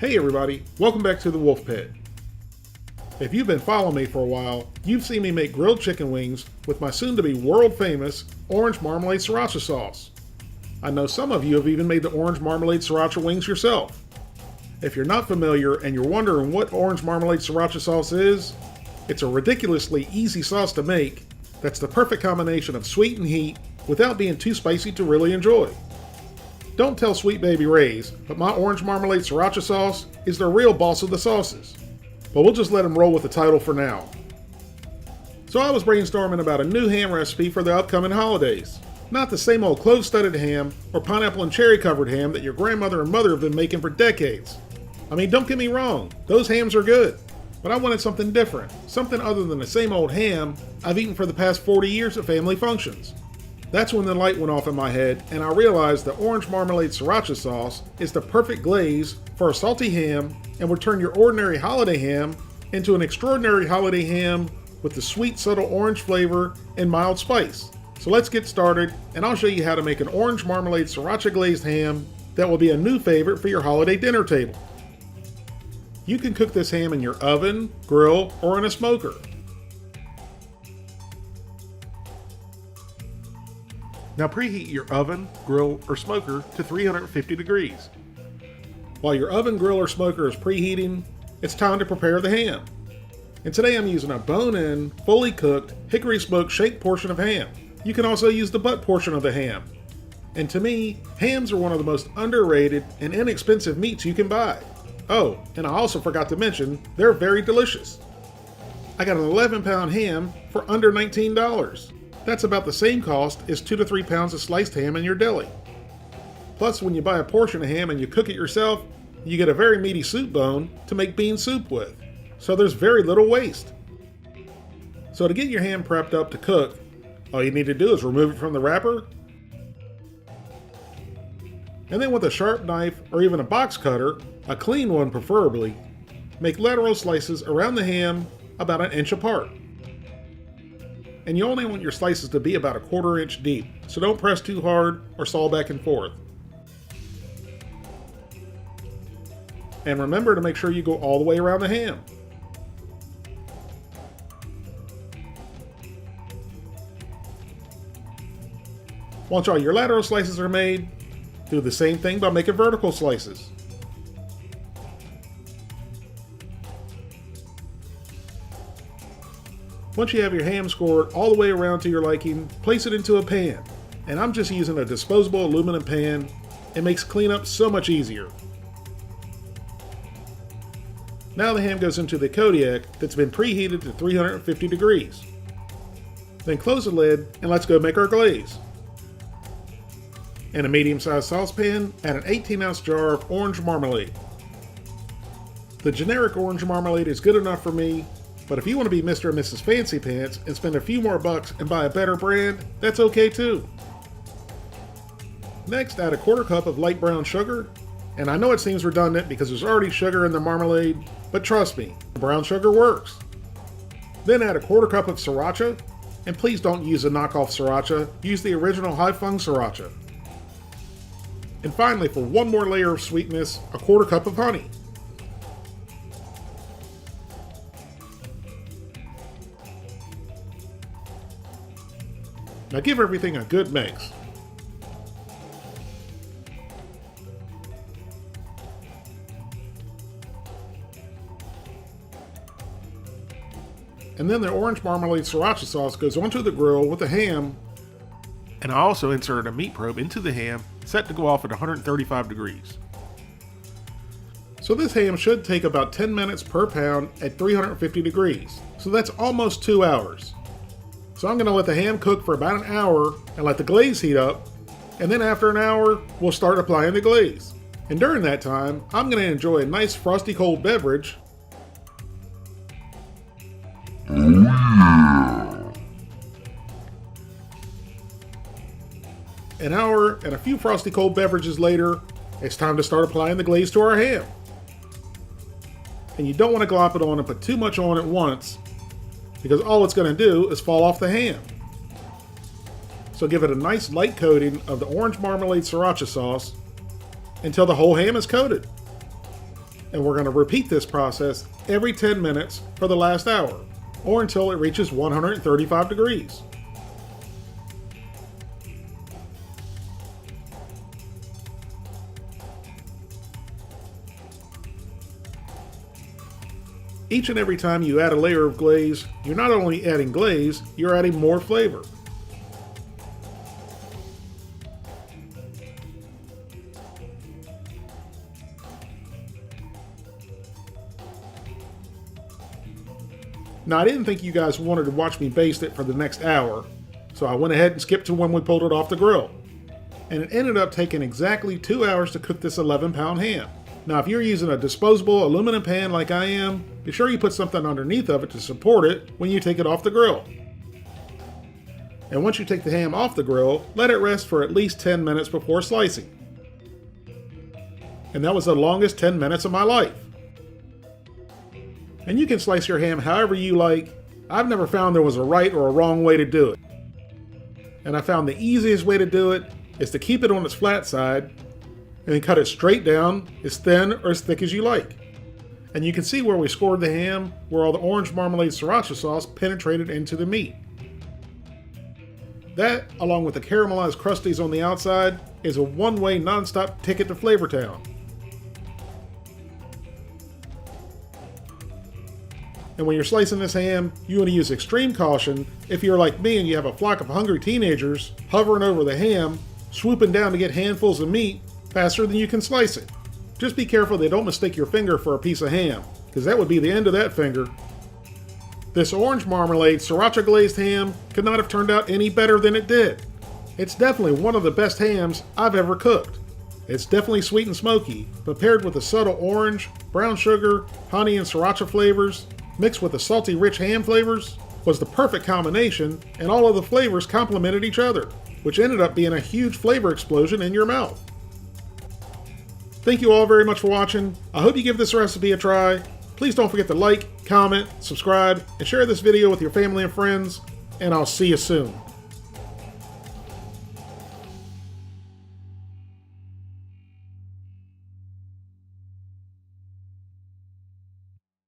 Hey everybody, welcome back to the Wolf Pit. If you've been following me for a while, you've seen me make grilled chicken wings with my soon-to-be world-famous orange marmalade sriracha sauce. I know some of you have even made the orange marmalade sriracha wings yourself. If you're not familiar and you're wondering what orange marmalade sriracha sauce is, it's a ridiculously easy sauce to make that's the perfect combination of sweet and heat without being too spicy to really enjoy. Don't tell Sweet Baby Ray's, but my orange marmalade sriracha sauce is the real boss of the sauces. But we'll just let him roll with the title for now. So I was brainstorming about a new ham recipe for the upcoming holidays. Not the same old clove-studded ham or pineapple and cherry covered ham that your grandmother and mother have been making for decades. I mean, don't get me wrong, those hams are good. But I wanted something different, something other than the same old ham I've eaten for the past 40 years at family functions. That's when the light went off in my head and I realized the orange marmalade sriracha sauce is the perfect glaze for a salty ham and would turn your ordinary holiday ham into an extraordinary holiday ham with the sweet, subtle orange flavor and mild spice. So let's get started and I'll show you how to make an orange marmalade sriracha glazed ham that will be a new favorite for your holiday dinner table. You can cook this ham in your oven, grill, or in a smoker. Now preheat your oven, grill, or smoker to 350 degrees. While your oven, grill, or smoker is preheating, it's time to prepare the ham. And today I'm using a bone-in, fully cooked, hickory smoked shank portion of ham. You can also use the butt portion of the ham. And to me, hams are one of the most underrated and inexpensive meats you can buy. Oh, and I also forgot to mention, they're very delicious. I got an 11-pound ham for under $19. That's about the same cost as 2 to 3 pounds of sliced ham in your deli. Plus, when you buy a portion of ham and you cook it yourself, you get a very meaty soup bone to make bean soup with. So there's very little waste. So to get your ham prepped up to cook, all you need to do is remove it from the wrapper, and then with a sharp knife or even a box cutter, a clean one preferably, make lateral slices around the ham about an inch apart. And you only want your slices to be about a 1/4 inch deep, so don't press too hard or saw back and forth. And remember to make sure you go all the way around the ham. Once all your lateral slices are made, do the same thing by making vertical slices. Once you have your ham scored all the way around to your liking, place it into a pan. And I'm just using a disposable aluminum pan. It makes cleanup so much easier. Now the ham goes into the Kodiak that's been preheated to 350 degrees. Then close the lid and let's go make our glaze. In a medium-sized saucepan, add an 18-ounce jar of orange marmalade. The generic orange marmalade is good enough for me, but if you want to be Mr. and Mrs. Fancy Pants and spend a few more bucks and buy a better brand, that's okay too. Next, add a 1/4 cup of light brown sugar, and I know it seems redundant because there's already sugar in the marmalade, but trust me, brown sugar works. Then add a 1/4 cup of sriracha, and please don't use a knockoff sriracha, use the original high-fung sriracha. And finally, for one more layer of sweetness, a 1/4 cup of honey. Now give everything a good mix. And then the orange marmalade sriracha sauce goes onto the grill with the ham. And I also inserted a meat probe into the ham, set to go off at 135 degrees. So this ham should take about 10 minutes per pound at 350 degrees. So that's almost 2 hours. So I'm going to let the ham cook for about an hour and let the glaze heat up, and then after an hour, we'll start applying the glaze. And during that time, I'm going to enjoy a nice frosty cold beverage. Oh yeah! An hour and a few frosty cold beverages later, it's time to start applying the glaze to our ham. And you don't want to glop it on and put too much on at once, because all it's going to do is fall off the ham. So give it a nice light coating of the orange marmalade sriracha sauce until the whole ham is coated. And we're going to repeat this process every 10 minutes for the last hour, or until it reaches 135 degrees. Each and every time you add a layer of glaze, you're not only adding glaze, you're adding more flavor. Now, I didn't think you guys wanted to watch me baste it for the next hour, so I went ahead and skipped to when we pulled it off the grill. And it ended up taking exactly 2 hours to cook this 11-pound ham. Now, if you're using a disposable aluminum pan like I am, be sure you put something underneath of it to support it when you take it off the grill. And once you take the ham off the grill, let it rest for at least 10 minutes before slicing. And that was the longest 10 minutes of my life. And you can slice your ham however you like. I've never found there was a right or a wrong way to do it. And I found the easiest way to do it is to keep it on its flat side and then cut it straight down, as thin or as thick as you like. And you can see where we scored the ham, where all the orange marmalade sriracha sauce penetrated into the meat. That, along with the caramelized crusties on the outside, is a one-way non-stop ticket to Flavor Town. And when you're slicing this ham, you want to use extreme caution if you're like me and you have a flock of hungry teenagers hovering over the ham, swooping down to get handfuls of meat faster than you can slice it. Just be careful they don't mistake your finger for a piece of ham, because that would be the end of that finger. This orange marmalade sriracha glazed ham could not have turned out any better than it did. It's definitely one of the best hams I've ever cooked. It's definitely sweet and smoky, but paired with the subtle orange, brown sugar, honey, and sriracha flavors, mixed with the salty, rich ham flavors, was the perfect combination, and all of the flavors complemented each other, which ended up being a huge flavor explosion in your mouth. Thank you all very much for watching. I hope you give this recipe a try. Please don't forget to like, comment, subscribe, and share this video with your family and friends, and I'll see you soon.